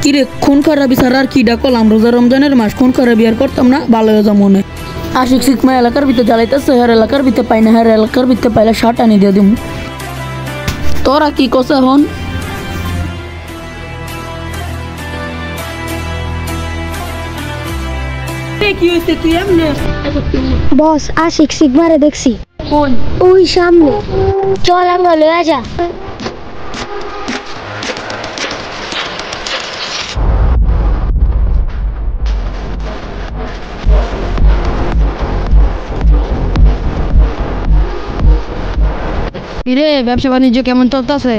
কিরে খুন খারাপি ছাড়া আর কি ডাকলাম? রোজা রমজানের মাস খুন খারাপি আর করতাম না, ভালো হয়ে যা মনে। আশিক শিকমা এলাকার ভিতরে জ্বালাইতেছে, হের এলাকার ভিতরে পাই না, হের এলাকার ভিতরে পাইলে শার্ট আনি দিয়ে দিম। তোরা কি কষে হন? কি হয়েছে তুই এমনি? বস আশিক সিগমারে দেখছি। কোন? ওই সামনে, চল আমরা লয়ে যা। কিরে ব্যবসা বাণিজ্য কেমন চলতেছে?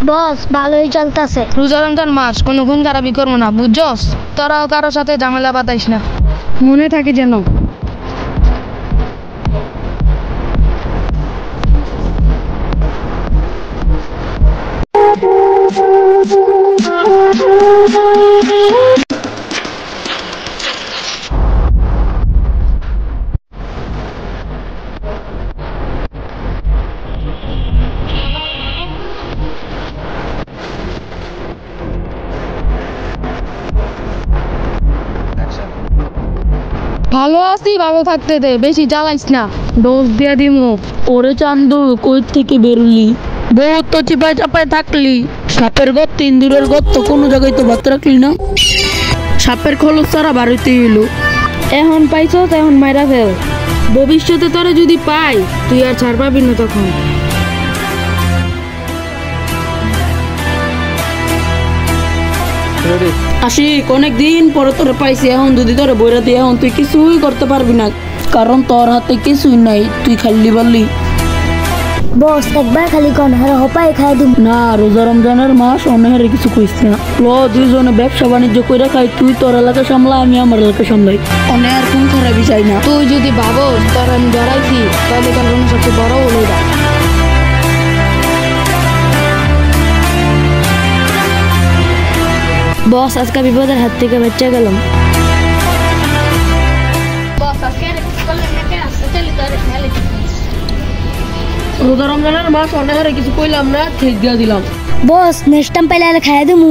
বস ভালোই চলতেছে। রোজা রমজান মাস কোনো খুন খারাপি করবো না, বুঝছস? তোরাও কারোর সাথে ঝামেলা বাতাইস না, মনে থাকে যেন। ভালো আছি, ভালো থাকতে দে, বেশি জ্বালাইস না, ডোজ দিয়া দিমু। ওরে চান্দু কই থেকে বেরুলি? বহুত তো চিপায় চাপায় থাকলি, সাপের গর্ত ইন্দুরের গর্ত কোনো জায়গায় তো ভাত রাখলি না। সাপের খোলস ছাড়া বাড়িতে এলো। এখন পাইছস, এখন মাইরা ফেল। ভবিষ্যতে তোরা যদি পাই তুই আর ছাড় পাবি না তখন। আশিক অনেক দিন পরে তোরে পাইছি, এখন যদি তোরে বইরা দিয়ে এখন তুই কিছুই করতে পারবি না, কারণ তোর হাতে কিছুই নাই, তুই খালি বললি। বস একবার খালি কোন হারে হপাই খাই দিম। না রোজা রমজানের মাস অনেকের কিছু কইস না। দুইজনে ব্যবসা বাণিজ্য করে খাই, তুই তোর এলাকা সামলা, আমি আমার এলাকা সামলাই, অনেক আর কোন খারাপই চাই না। তুই যদি ভাবস তোর আমি ধরাইছি তাহলে তোর কোনো সবচেয়ে বড় হলো এটা। বস আজকে বিপদের হাত থেকে বাঁচা গেলাম। রোজা রমজানের মাস অনেকের কিছু কইলাম না, ঠিক দিয়া দিলাম। বস নেক্সট টাইম পাইলে খাই দিমু।